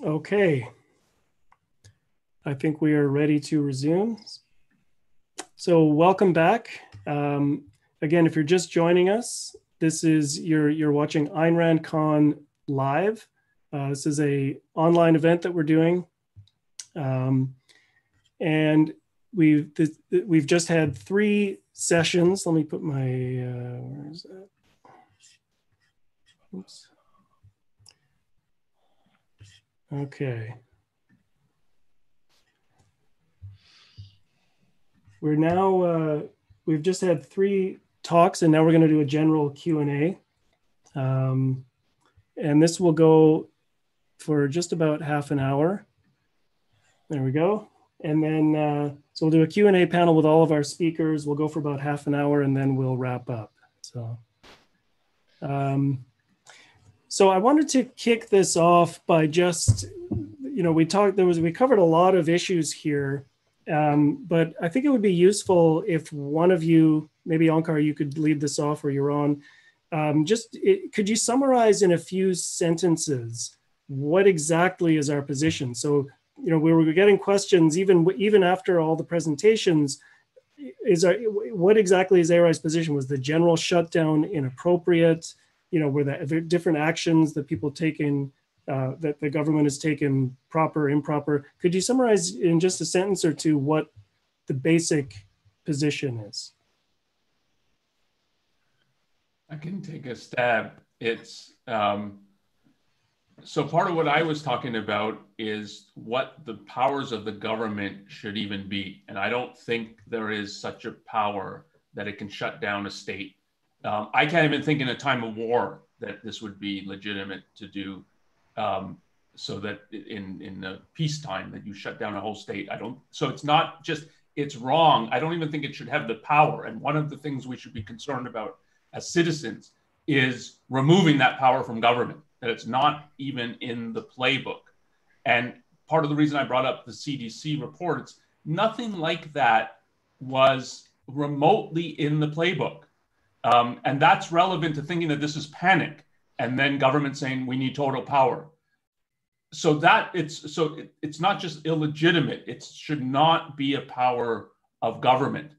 Okay, I think we are ready to resume. So welcome back. Again, if you're just joining us, this is you're watching AynRandCon live. This is a online event that we're doing, and we've just had 3 sessions. Let me put my where is that? Oops. Okay. We're now, we've just had 3 talks, and now we're going to do a general Q&A. And this will go for just about half an hour. There we go. And then, so we'll do a Q&A panel with all of our speakers. We'll go for about half an hour, and then we'll wrap up. So I wanted to kick this off by just, we covered a lot of issues here. But I think it would be useful if one of you, maybe Onkar, you could lead this off, or you're on. Could you summarize in a few sentences what exactly is our position? So, we were getting questions even after all the presentations. What exactly is ARI's position? Was the general shutdown inappropriate? Were the different actions that people taken, that the government has taken, proper, improper? Could you summarize in just a sentence or two what the basic position is? I can take a stab. It's so part of what I was talking about is what the powers of the government should even be. And I don't think there is such a power that it can shut down a state. I can't even think in a time of war that this would be legitimate to do. So that in the peacetime that you shut down a whole state. So it's not just, it's wrong. I don't even think it should have the power. And one of the things we should be concerned about as citizens is removing that power from government, that it's not even in the playbook. And part of the reason I brought up the CDC reports, nothing like that was remotely in the playbook. And that's relevant to thinking that this is panic and then government saying we need total power. So it's not just illegitimate. It should not be a power of government.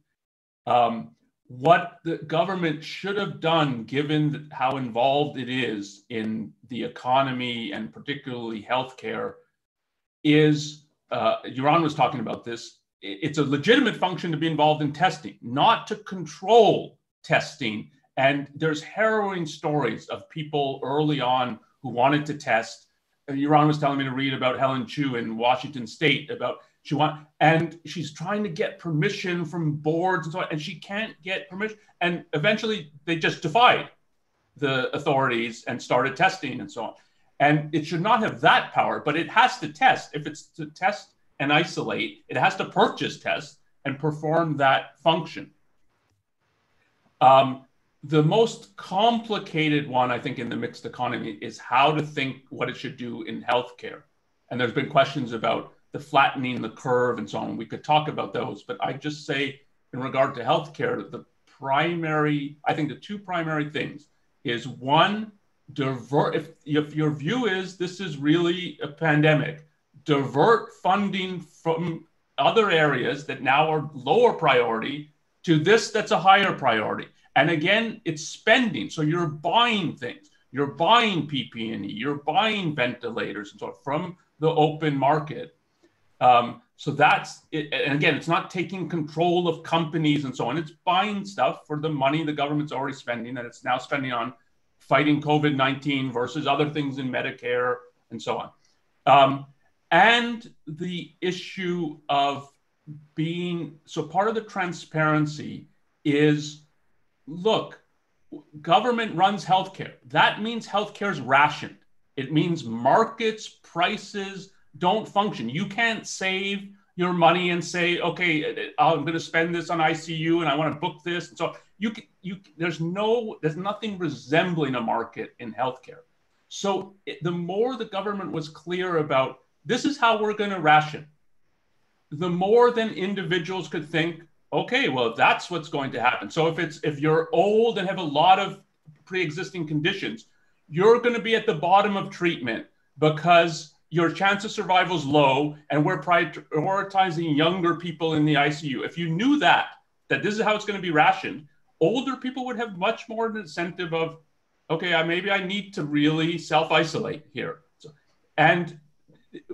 What the government should have done, given how involved it is in the economy and particularly healthcare, is Yaron was talking about this. It's a legitimate function to be involved in testing, not to control testing. And there's harrowing stories of people early on who wanted to test. Yaron was telling me to read about Helen Chu in Washington State and she's trying to get permission from boards and so on, and she can't get permission. And eventually they just defied the authorities and started testing and so on. And it should not have that power, but it has to test. If it's to test and isolate, it has to purchase tests and perform that function. The most complicated one, I think, in the mixed economy is how to think what it should do in healthcare. And there's been questions about the flattening the curve and so on. We could talk about those, but I just say in regard to healthcare, I think the 2 primary things is, one, divert, if your view is this is really a pandemic, divert funding from other areas that now are lower priority to this that's a higher priority. And again, it's spending. So you're buying things. You're buying PPE, you're buying ventilators and so on from the open market. So that's it. And again, it's not taking control of companies and so on. It's buying stuff for the money the government's already spending, that it's now spending on fighting COVID-19 versus other things in Medicare and so on. And the issue of so part of the transparency is, look, government runs healthcare. That means healthcare is rationed. It means markets, prices don't function. You can't save your money and say, okay, I'm going to spend this on ICU and I want to book this. And so there's nothing resembling a market in healthcare. So the more the government was clear about this is how we're going to ration, the more then individuals could think, okay, well, that's what's going to happen. So if you're old and have a lot of pre-existing conditions, you're going to be at the bottom of treatment because your chance of survival is low, and we're prioritizing younger people in the ICU. If you knew that this is how it's going to be rationed, older people would have much more of an incentive of, okay, maybe I need to really self-isolate here. And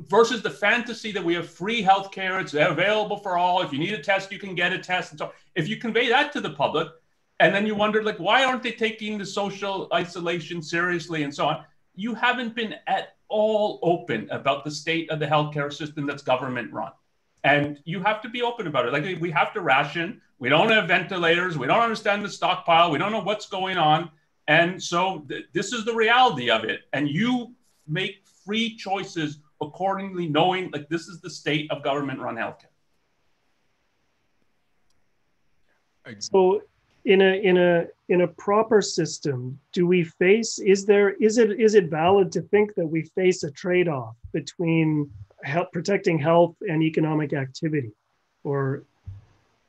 versus the fantasy that we have free healthcare, it's available for all. If you need a test, you can get a test. And so if you convey that to the public, and then you wonder, like, why aren't they taking the social isolation seriously and so on? You haven't been at all open about the state of the healthcare system that's government run. And you have to be open about it. Like, we have to ration. We don't have ventilators. We don't understand the stockpile. We don't know what's going on. And so this is the reality of it. And you make free choices accordingly, knowing like this is the state of government run healthcare. So in a proper system, do we face, is it valid to think that we face a trade-off between protecting health and economic activity? Or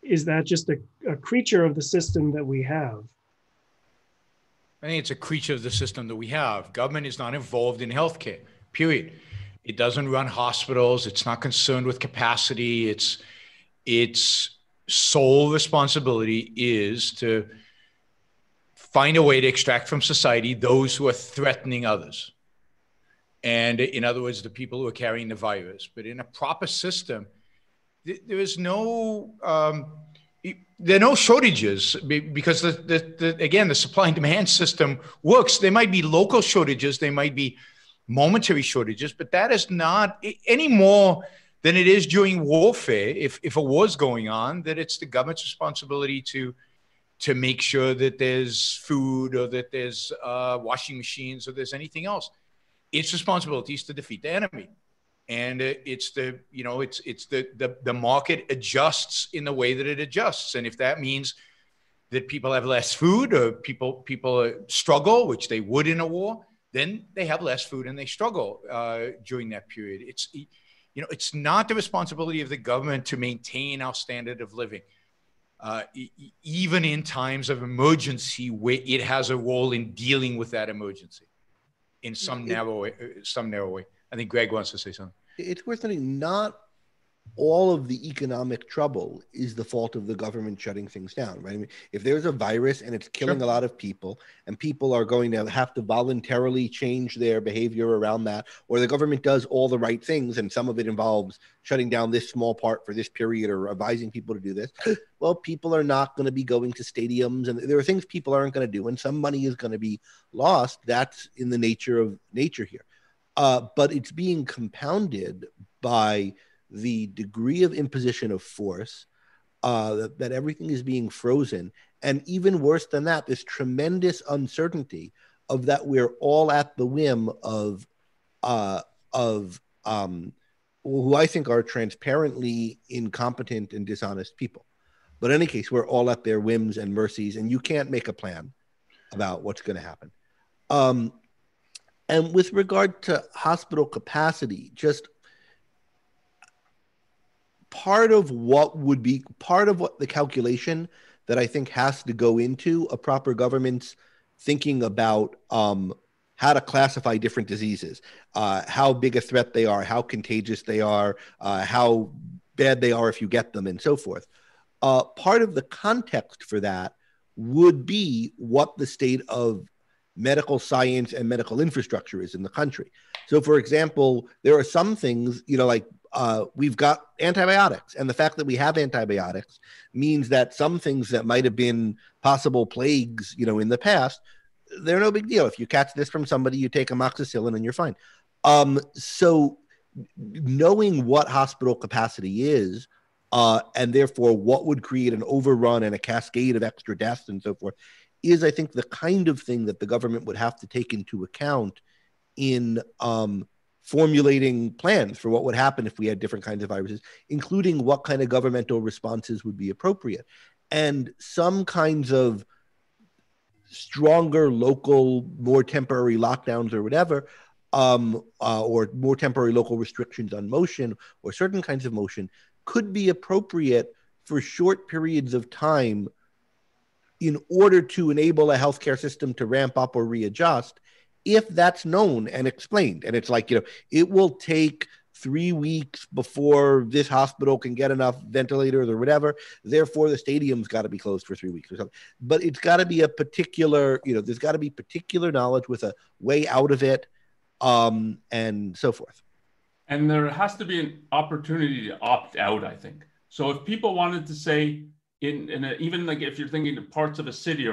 is that just a creature of the system that we have? I think it's a creature of the system that we have. Government is not involved in healthcare, period. It doesn't run hospitals. It's not concerned with capacity. Its sole responsibility is to find a way to extract from society those who are threatening others. And in other words, the people who are carrying the virus. But in a proper system, there is no, there are no shortages because again, the supply and demand system works. There might be local shortages. There might be momentary shortages, but that is not any more than it is during warfare. If a war is going on, that it's the government's responsibility to make sure that there's food or that there's washing machines or there's anything else. Its responsibility is to defeat the enemy. And it's the market adjusts in the way that it adjusts. And if that means that people have less food or people struggle, which they would in a war, then they have less food and they struggle during that period. It's not the responsibility of the government to maintain our standard of living, even in times of emergency, where it has a role in dealing with that emergency in some narrow way. I think Greg wants to say something. It's worth noting, not all of the economic trouble is the fault of the government shutting things down, right? I mean, if there's a virus and it's killing a lot of people and people are going to have to voluntarily change their behavior around that, or the government does all the right things and some of it involves shutting down this small part for this period or advising people to do this, well, people are not going to be going to stadiums, and there are things people aren't going to do, and some money is going to be lost. That's in the nature of nature here. But it's being compounded by the degree of imposition of force, that everything is being frozen. And even worse than that, this tremendous uncertainty of that we're all at the whim of who I think are transparently incompetent and dishonest people. But in any case, we're all at their whims and mercies, and you can't make a plan about what's going to happen. And with regard to hospital capacity, just part of what the calculation that I think has to go into a proper government's thinking about how to classify different diseases, how big a threat they are, how contagious they are, how bad they are if you get them, and so forth. Part of the context for that would be what the state of medical science and medical infrastructure is in the country. So, for example, there are some things, like we've got antibiotics, and the fact that we have antibiotics means that some things that might have been possible plagues, in the past, they're no big deal. If you catch this from somebody, you take amoxicillin and you're fine. So knowing what hospital capacity is, and therefore what would create an overrun and a cascade of extra deaths and so forth, is, I think, the kind of thing that the government would have to take into account in formulating plans for what would happen if we had different kinds of viruses, including what kind of governmental responses would be appropriate. And some kinds of stronger local, more temporary lockdowns or whatever, or more temporary local restrictions on motion or certain kinds of motion could be appropriate for short periods of time in order to enable a healthcare system to ramp up or readjust if that's known and explained. And it's like, it will take 3 weeks before this hospital can get enough ventilators or whatever. Therefore, the stadium's got to be closed for 3 weeks or something. But it's got to be a particular, there's got to be particular knowledge with a way out of it, and so forth. And there has to be an opportunity to opt out, I think. So if people wanted to say, even like if you're thinking of parts of a city,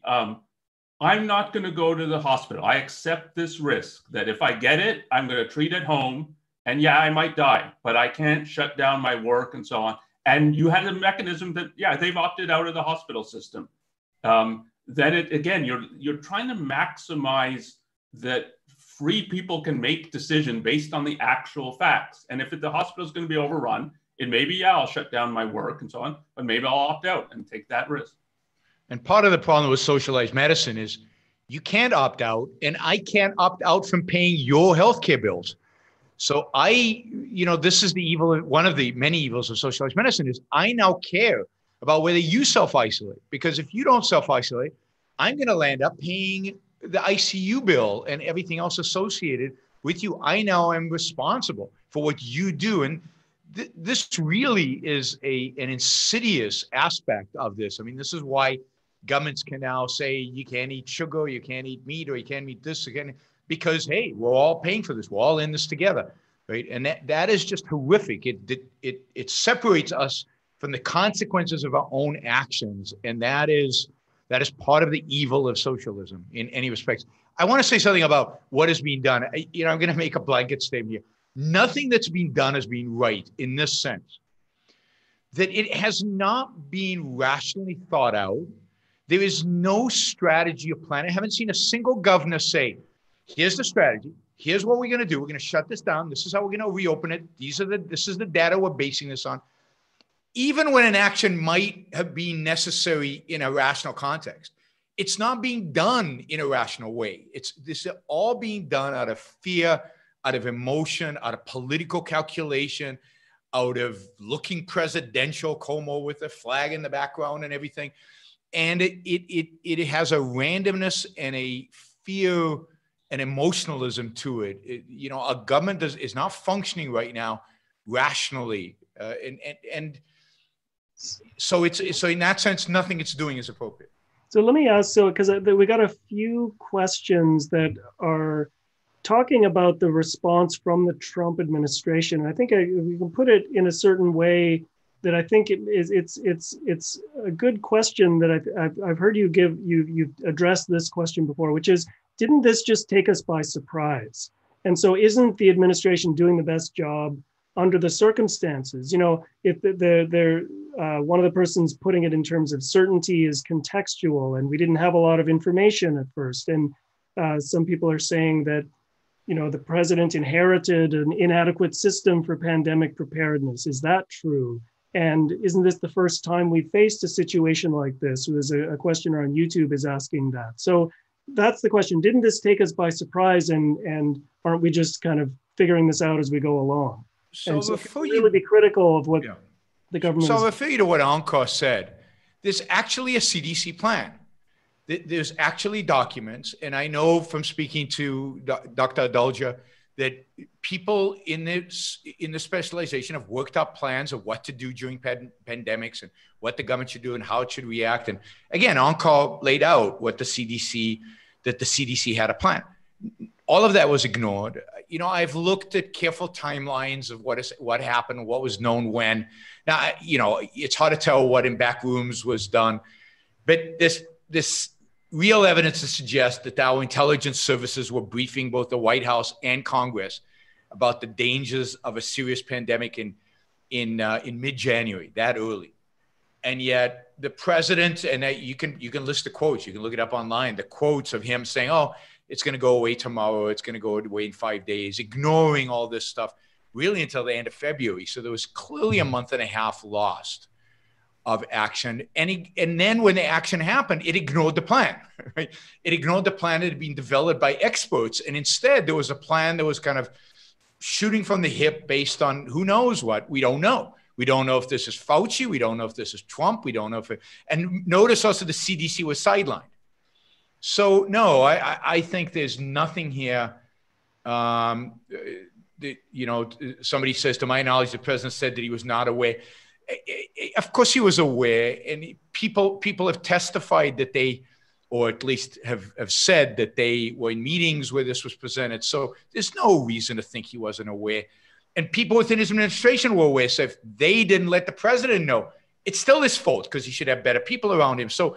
I'm not going to go to the hospital. I accept this risk that if I get it, I'm going to treat at home. And yeah, I might die, but I can't shut down my work and so on. And you had a mechanism that, they've opted out of the hospital system. Then you're trying to maximize that free people can make decision based on the actual facts. And if the hospital is going to be overrun, it may be, I'll shut down my work and so on, but maybe I'll opt out and take that risk. And part of the problem with socialized medicine is you can't opt out, and I can't opt out from paying your healthcare bills. So this is the evil, one of the many evils of socialized medicine is I now care about whether you self-isolate, because if you don't self-isolate, I'm going to land up paying the ICU bill and everything else associated with you. I now am responsible for what you do. And this really is an insidious aspect of this. I mean, this is why governments can now say you can't eat sugar, you can't eat meat, or you can't eat this again. Because, hey, we're all paying for this. We're all in this together, right? And that is just horrific. It separates us from the consequences of our own actions. And that is part of the evil of socialism in any respects. I want to say something about what is being done. I'm going to make a blanket statement here. Nothing that's being done is being right in this sense, that it has not been rationally thought out. There is no strategy or plan. I haven't seen a single governor say, here's the strategy. Here's what we're going to do. We're going to shut this down. This is how we're going to reopen it. This is the data we're basing this on. Even when an action might have been necessary in a rational context, it's not being done in a rational way. This is all being done out of fear, out of emotion, out of political calculation, out of looking presidential, Como with a flag in the background and everything. And it has a randomness and a fear and emotionalism to it. A government is not functioning right now rationally, so in that sense, nothing it's doing is appropriate. So let me ask, because we got a few questions that are talking about the response from the Trump administration. I think we can put it in a certain way that I think it's a good question that I've heard you give. You've addressed this question before, which is, didn't this just take us by surprise? And so isn't the administration doing the best job under the circumstances? If one of the persons putting it in terms of certainty is contextual, and we didn't have a lot of information at first. And some people are saying that, the president inherited an inadequate system for pandemic preparedness. Is that true? And isn't this the first time we faced a situation like this? There's a questioner on YouTube is asking that. So that's the question. Didn't this take us by surprise, and aren't we just kind of figuring this out as we go along? So before you really be critical of what the government. So I'll refer you to what Ankur said. There's actually a CDC plan. There's actually documents, and I know from speaking to Dr. Adalja that people in the specialization have worked out plans of what to do during pandemics and what the government should do and how it should react. And again, Ankur laid out what the CDC had a plan. All of that was ignored. I've looked at careful timelines of what happened, what was known when. Now, it's hard to tell what in back rooms was done, but this real evidence to suggest that our intelligence services were briefing both the White House and Congress about the dangers of a serious pandemic in mid-January, that early. And yet the president, and you can list the quotes, you can look it up online, the quotes of him saying, oh, it's going to go away tomorrow, it's going to go away in 5 days, ignoring all this stuff really until the end of February. So there was clearly a month and a half lost of action. And then when the action happened, it ignored the plan, right? It ignored the plan that had been developed by experts. And instead there was a plan that was kind of shooting from the hip based on who knows what. We don't know. We don't know if this is Fauci. We don't know if this is Trump. We don't know and notice also the CDC was sidelined. So no, I think there's nothing here. Somebody says, to my knowledge, the president said that he was not aware. Of course, he was aware, and people have testified that they, or at least have said that they were in meetings where this was presented. So there's no reason to think he wasn't aware. And people within his administration were aware. So if they didn't let the president know, it's still his fault because he should have better people around him. So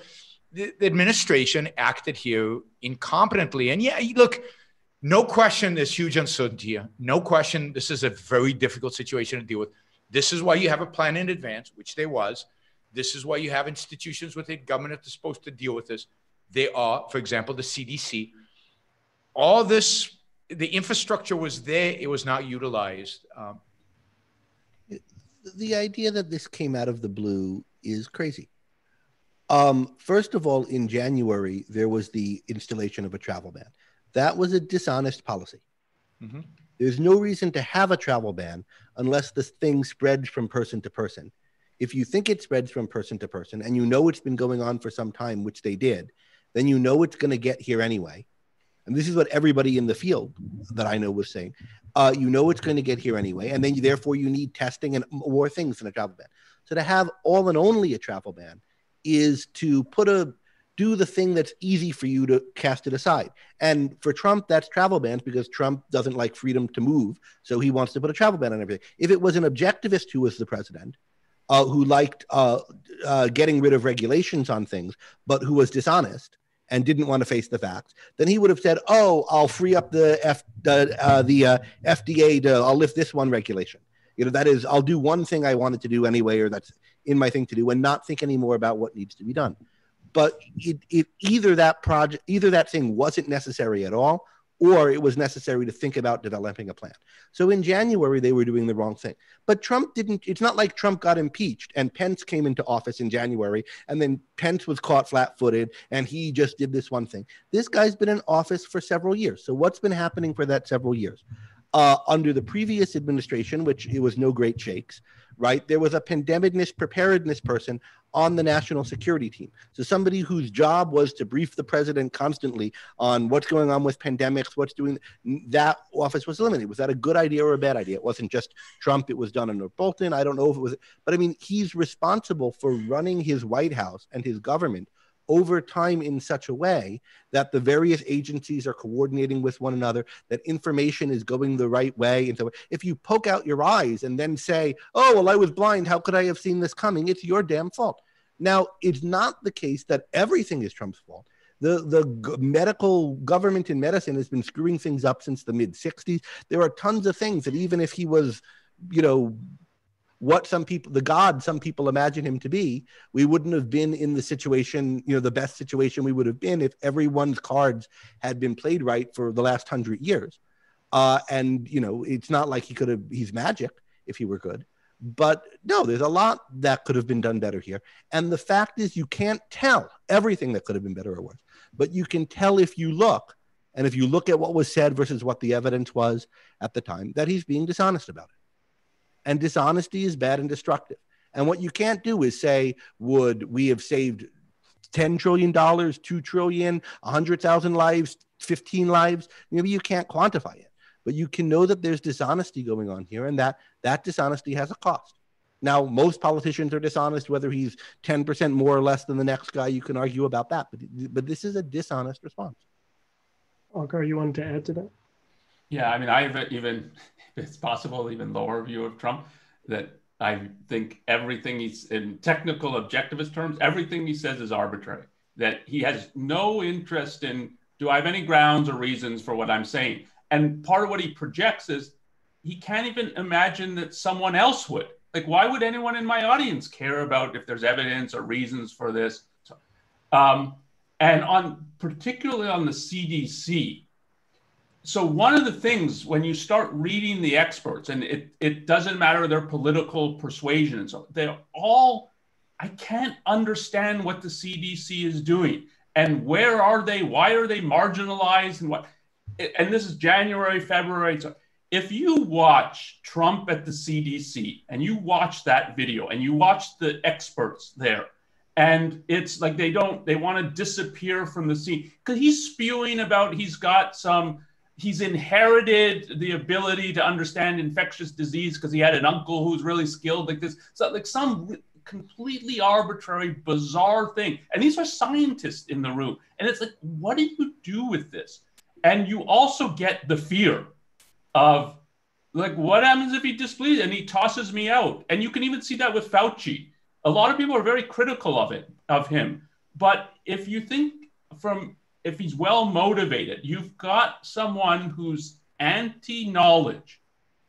the administration acted here incompetently. And yeah, look, no question there's huge uncertainty here. No question this is a very difficult situation to deal with. This is why you have a plan in advance, which there was. This is why you have institutions within government that are supposed to deal with this. They are, for example, the CDC. All this, the infrastructure was there. It was not utilized. The idea that this came out of the blue is crazy. First of all, in January, there was the installation of a travel ban. That was a dishonest policy. Mm-hmm. There's no reason to have a travel ban unless this thing spreads from person to person. If you think it spreads from person to person and you know it's been going on for some time, which they did, then you know it's going to get here anyway. And this is what everybody in the field that I know was saying. You know it's going to get here anyway, and then therefore you need testing and more things than a travel ban. So to have all and only a travel ban is to do the thing that's easy for you to cast it aside. And for Trump, that's travel bans because Trump doesn't like freedom to move, so he wants to put a travel ban on everything. If it was an objectivist who was the president, who liked getting rid of regulations on things, but who was dishonest and didn't want to face the facts, then he would have said, "Oh, I'll free up the FDA to I'll lift this one regulation. That is, I'll do one thing I wanted to do anyway, or that's in my thing to do, and not think anymore about what needs to be done." But either that thing wasn't necessary at all, or it was necessary to think about developing a plan. So in January, they were doing the wrong thing. But Trump didn't. It's not like Trump got impeached and Pence came into office in January and then Pence was caught flat-footed and he just did this one thing. This guy's been in office for several years. So what's been happening for that several years? Under the previous administration, which it was no great shakes, right? There was a pandemic preparedness person on the national security team. So somebody whose job was to brief the president constantly on what's going on with pandemics, what's doing, that office was eliminated. Was that a good idea or a bad idea? It wasn't just Trump, it was done under Bolton. I don't know if it was, but I mean, he's responsible for running his White House and his government over time in such a way that the various agencies are coordinating with one another, that information is going the right way. And so if you poke out your eyes and then say, "Oh, well, I was blind, how could I have seen this coming?" It's your damn fault. Now, it's not the case that everything is Trump's fault. The medical government in medicine has been screwing things up since the mid-'60s. There are tons of things that even if he was, what the God some people imagine him to be, we wouldn't have been in the situation, the best situation we would have been if everyone's cards had been played right for the last 100 years. It's not like he's magic if he were good. But no, there's a lot that could have been done better here. And the fact is, you can't tell everything that could have been better or worse, but you can tell if you look. And if you look at what was said versus what the evidence was at the time, that he's being dishonest about it. And dishonesty is bad and destructive. And what you can't do is say, would we have saved $10 trillion, $2 trillion, 100,000 lives, 15 lives? Maybe you can't quantify it, but you can know that there's dishonesty going on here and that dishonesty has a cost. Now, most politicians are dishonest, whether he's 10% more or less than the next guy, you can argue about that, but this is a dishonest response. Onkar, you wanted to add to that? Yeah, I mean, I have even, if it's possible, even lower view of Trump, that I think everything he's, in technical objectivist terms, everything he says is arbitrary, that he has no interest in, do I have any grounds or reasons for what I'm saying? And part of what he projects is he can't even imagine that someone else would. Like, why would anyone in my audience care about if there's evidence or reasons for this? And particularly on the CDC, so one of the things when you start reading the experts, and it doesn't matter their political persuasion, and so they're all, I can't understand what the CDC is doing and where are they, why are they marginalized, and what, and this is January, February. So if you watch Trump at the CDC and you watch that video and you watch the experts there, And it's like they want to disappear from the scene because he's spewing about he's inherited the ability to understand infectious disease because he had an uncle who's really skilled like this. So like some completely arbitrary, bizarre thing. And these are scientists in the room. And it's like, what do you do with this? And you also get the fear of like, what happens if he displeases and he tosses me out? And you can even see that with Fauci. A lot of people are very critical of him. But if you think if he's well motivated, you've got someone who's anti-knowledge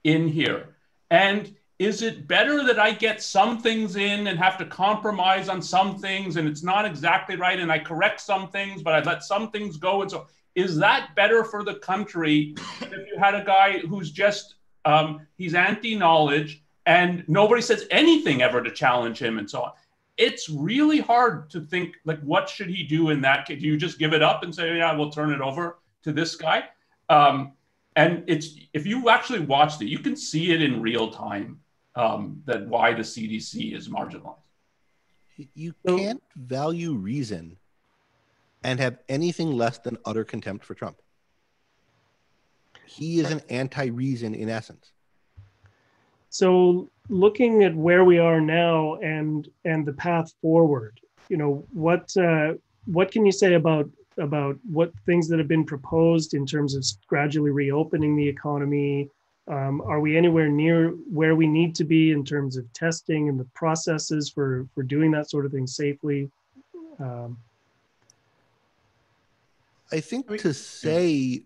in here. And is it better that I get some things in and have to compromise on some things and it's not exactly right and I correct some things, but I let some things go? And so is that better for the country if you had a guy who's just, he's anti-knowledge and nobody says anything ever to challenge him and so on? It's really hard to think, like, what should he do in that case? Do you just give it up and say, yeah, we'll turn it over to this guy? And if you actually watched it, you can see it in real time, that why the CDC is marginalized. You can't value reason and have anything less than utter contempt for Trump. He is an anti-reason in essence. So looking at where we are now and the path forward, what can you say about what things that have been proposed in terms of gradually reopening the economy? Are we anywhere near where we need to be in terms of testing and the processes for doing that sort of thing safely? I think to say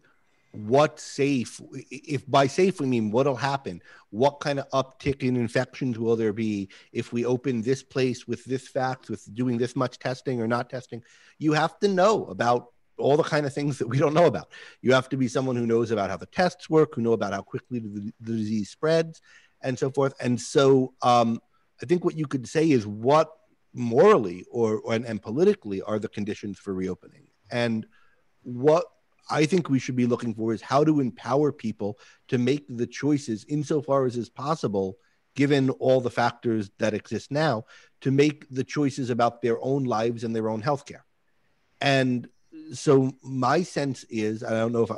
what's safe, if by safe we mean what'll happen, what kind of uptick in infections will there be if we open this place with this fact, with doing this much testing or not testing, you have to know about all the kind of things that we don't know about. You have to be someone who knows about how the tests work, who know about how quickly the disease spreads and so forth. And so I think what you could say is what morally and politically are the conditions for reopening. And what I think we should be looking for is how to empower people to make the choices insofar as is possible, given all the factors that exist now, to make the choices about their own lives and their own healthcare. And so my sense is, I don't know if I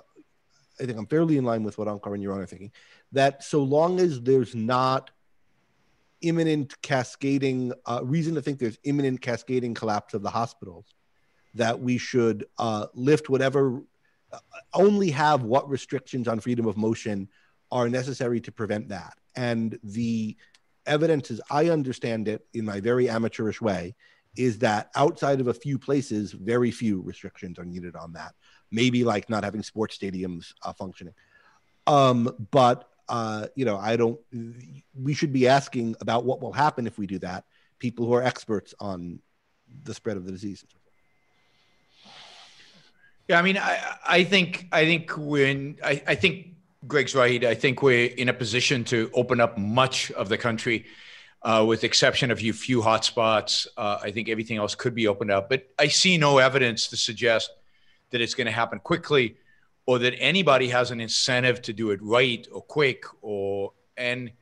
think I'm fairly in line with what Ankar and Yaron are thinking, that so long as there's not imminent cascading, reason to think there's imminent cascading collapse of the hospitals, that we should lift whatever, only have what restrictions on freedom of motion are necessary to prevent that. And the evidence, as I understand it in my very amateurish way, is that outside of a few places, very few restrictions are needed on that. Maybe like not having sports stadiums functioning. But we should be asking about what will happen if we do that, people who are experts on the spread of the disease. Yeah, I mean, I think Greg's right. I think we're in a position to open up much of the country, with the exception of a few hotspots. I think everything else could be opened up, but I see no evidence to suggest that it's going to happen quickly, or that anybody has an incentive to do it right or quick. And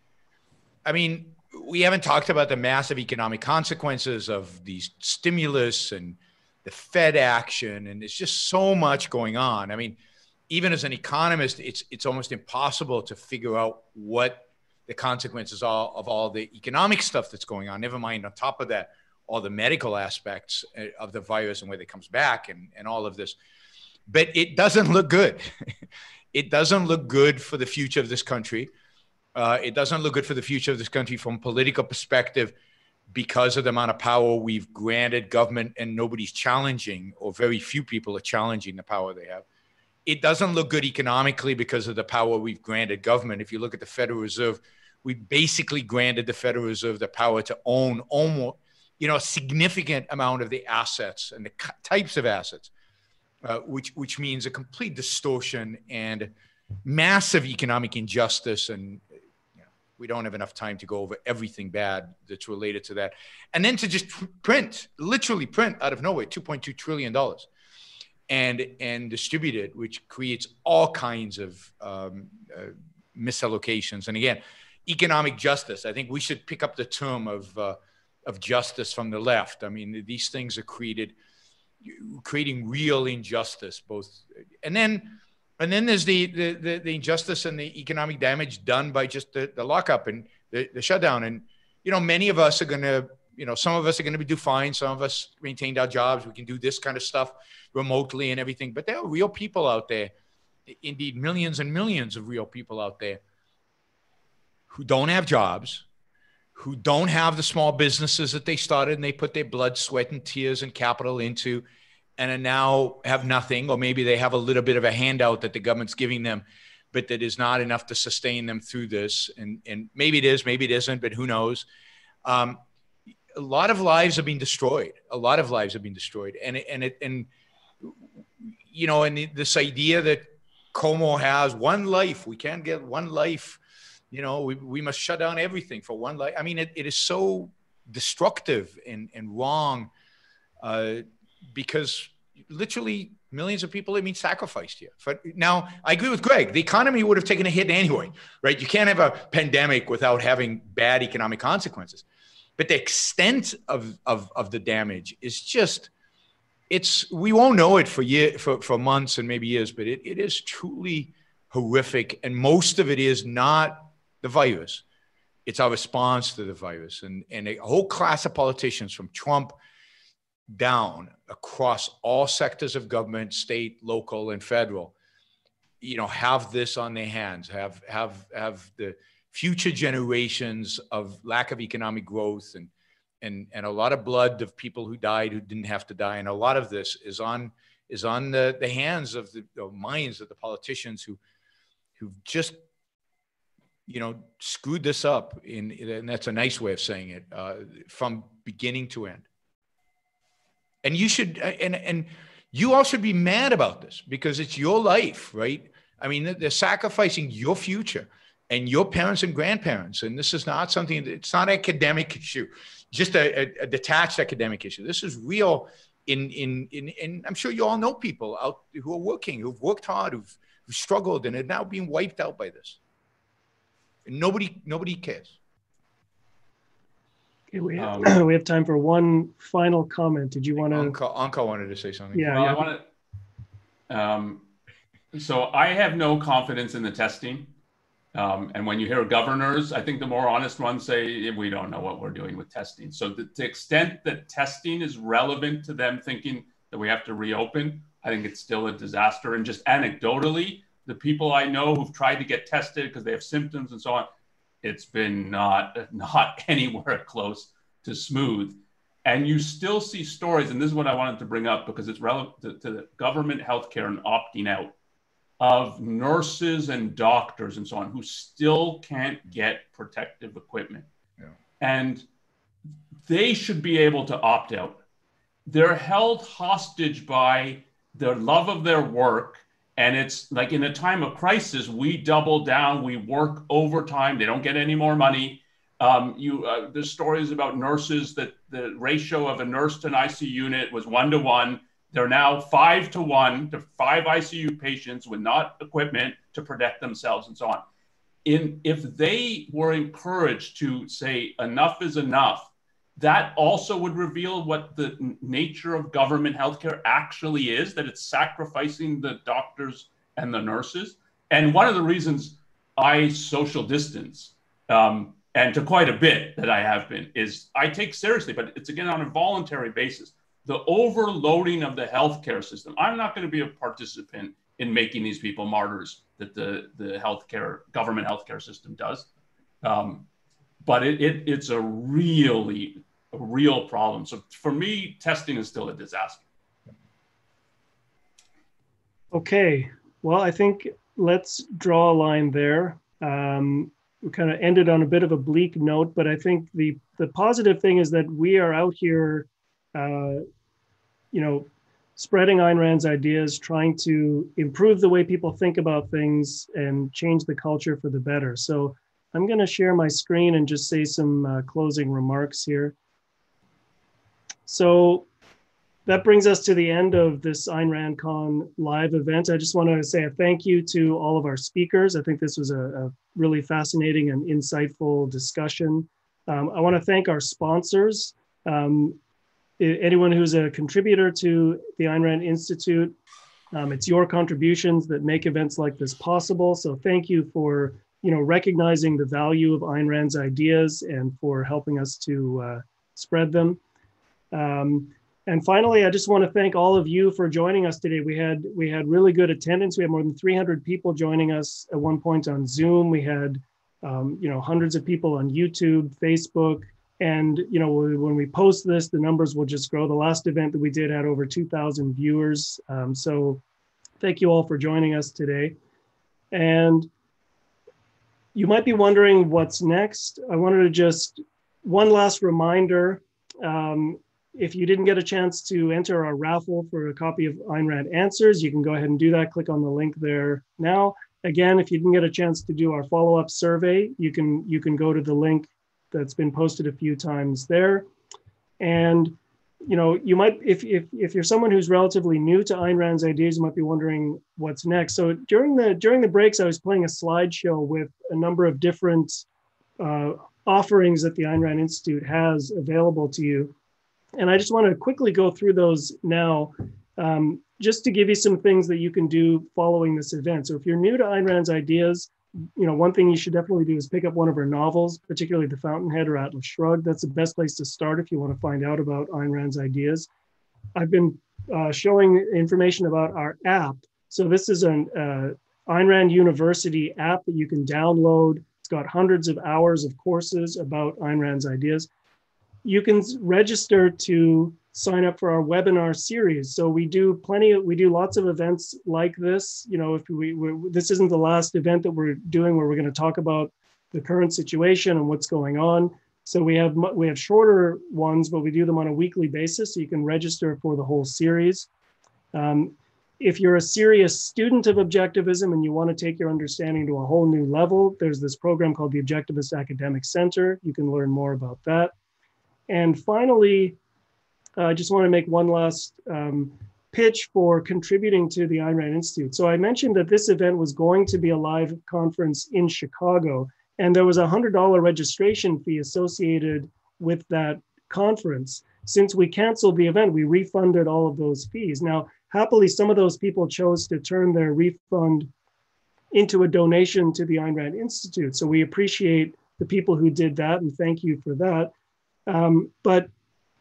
I mean, we haven't talked about the massive economic consequences of these stimulus and the Fed action, and there's just so much going on. I mean, even as an economist, it's almost impossible to figure out what the consequences are of all the economic stuff that's going on. Never mind, on top of that, all the medical aspects of the virus and whether it comes back and all of this. But it doesn't look good. It doesn't look good for the future of this country. It doesn't look good for the future of this country from a political perspective, because of the amount of power we've granted government and nobody's challenging, or very few people are challenging the power they have. It doesn't look good economically because of the power we've granted government. If you look at the Federal Reserve, we basically granted the Federal Reserve the power to own almost, a significant amount of the assets and the types of assets, which means a complete distortion and massive economic injustice. And we don't have enough time to go over everything bad that's related to that. And then to just literally print out of nowhere, $2.2 trillion and distribute it, which creates all kinds of misallocations. And again, economic justice. I think we should pick up the term of of justice from the left. I mean, these things are creating real injustice, and then there's the injustice and the economic damage done by just the lockup and the shutdown. And, many of us are going to, some of us are going to do fine. Some of us maintained our jobs. We can do this kind of stuff remotely and everything. But there are real people out there, indeed, millions and millions of real people out there who don't have jobs, who don't have the small businesses that they started and they put their blood, sweat, and tears and capital into, and are now have nothing, or maybe they have a little bit of a handout that the government's giving them, but that is not enough to sustain them through this. And maybe it is, maybe it isn't, but who knows? A lot of lives have been destroyed. And this idea that Como has one life, we can't get one life. We must shut down everything for one life. I mean, it is so destructive and wrong, because literally millions of people have been sacrificed here. Now, I agree with Greg. The economy would have taken a hit anyway, right? You can't have a pandemic without having bad economic consequences. But the extent of the damage is just, we won't know it for months and maybe years, but it is truly horrific. And most of it is not the virus. It's our response to the virus. And a whole class of politicians from Trump down across all sectors of government, state, local, and federal, have this on their hands, have the future generations of lack of economic growth and a lot of blood of people who died who didn't have to die. And a lot of this is on the hands of the minds of the politicians who've just, screwed this up and that's a nice way of saying it, from beginning to end. And you should, and you all should be mad about this because it's your life, right? I mean, they're sacrificing your future and your parents and grandparents. And this is not something, it's not an academic issue, just a detached academic issue. This is real in I'm sure you all know people out who are working, who've worked hard, who've struggled and are now being wiped out by this. And nobody cares. Okay, we have time for one final comment. Did you want to? Anka wanted to say something. Yeah, I want to. So I have no confidence in the testing. And when you hear governors, I think the more honest ones say, we don't know what we're doing with testing. So to the extent that testing is relevant to them thinking that we have to reopen, I think it's still a disaster. And just anecdotally, the people I know who've tried to get tested because they have symptoms and so on, it's been not anywhere close to smooth. And you still see stories, and this is what I wanted to bring up because it's relevant to the government healthcare and opting out, of nurses and doctors and so on who still can't get protective equipment. Yeah. And they should be able to opt out. They're held hostage by their love of their work. And it's like in a time of crisis, we double down, we work overtime, they don't get any more money. There's stories about nurses that the ratio of a nurse to an ICU unit was 1-to-1. They're now 5-to-1 to 5 ICU patients with not equipment to protect themselves and so on. If they were encouraged to say enough is enough, that also would reveal what the nature of government healthcare actually is, that it's sacrificing the doctors and the nurses. And one of the reasons I social distance, and to quite a bit that I have been, is I take seriously, but it's again on a voluntary basis, the overloading of the healthcare system. I'm not going to be a participant in making these people martyrs that the government healthcare system does. But it's a real problem. So for me, testing is still a disaster. Okay, well, I think let's draw a line there. We kind of ended on a bit of a bleak note, but I think the positive thing is that we are out here, spreading Ayn Rand's ideas, trying to improve the way people think about things and change the culture for the better. So I'm going to share my screen and just say some closing remarks here. So that brings us to the end of this AynRandCon live event. I just want to say a thank you to all of our speakers. I think this was a really fascinating and insightful discussion. I want to thank our sponsors, Anyone who's a contributor to the Ayn Rand Institute, it's your contributions that make events like this possible. So thank you for recognizing the value of Ayn Rand's ideas and for helping us to spread them. And finally, I just want to thank all of you for joining us today. We had really good attendance. We had more than 300 people joining us at one point on Zoom. We had hundreds of people on YouTube, Facebook, and when we post this, the numbers will just grow. The last event that we did had over 2,000 viewers. So thank you all for joining us today. And you might be wondering what's next. I wanted to just one last reminder. If you didn't get a chance to enter our raffle for a copy of Ayn Rand Answers, you can go ahead and do that. Click on the link there now. Again, if you didn't get a chance to do our follow-up survey, you can go to the link that's been posted a few times there. And you might, if you're someone who's relatively new to Ayn Rand's ideas, you might be wondering what's next. So during the breaks, I was playing a slideshow with a number of different offerings that the Ayn Rand Institute has available to you. And I just want to quickly go through those now, just to give you some things that you can do following this event. So if you're new to Ayn Rand's ideas, one thing you should definitely do is pick up one of her novels, particularly The Fountainhead or Atlas Shrugged. That's the best place to start if you want to find out about Ayn Rand's ideas. I've been showing information about our app. So this is an Ayn Rand University app that you can download. It's got hundreds of hours of courses about Ayn Rand's ideas. You can register to sign up for our webinar series. So we do lots of events like this. If this isn't the last event that we're doing where we're going to talk about the current situation and what's going on. So we have shorter ones, but we do them on a weekly basis. So you can register for the whole series. If you're a serious student of objectivism and you want to take your understanding to a whole new level, there's this program called the Objectivist Academic Center. You can learn more about that. And finally, I just want to make one last pitch for contributing to the Ayn Rand Institute. So I mentioned that this event was going to be a live conference in Chicago, and there was a $100 registration fee associated with that conference. Since we canceled the event, we refunded all of those fees. Now, happily, some of those people chose to turn their refund into a donation to the Ayn Rand Institute. So we appreciate the people who did that, and thank you for that. But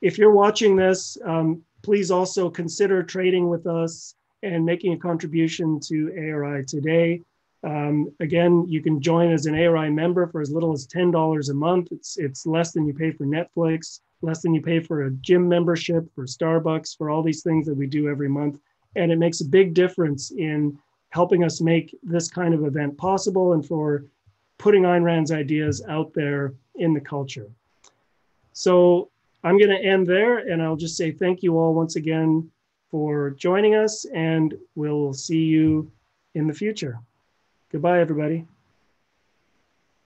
if you're watching this, please also consider trading with us and making a contribution to ARI today. Again, you can join as an ARI member for as little as $10 a month. It's less than you pay for Netflix, less than you pay for a gym membership, for Starbucks, for all these things that we do every month. And it makes a big difference in helping us make this kind of event possible and for putting Ayn Rand's ideas out there in the culture. So I'm going to end there, and I'll just say thank you all once again for joining us, and we'll see you in the future. Goodbye, everybody.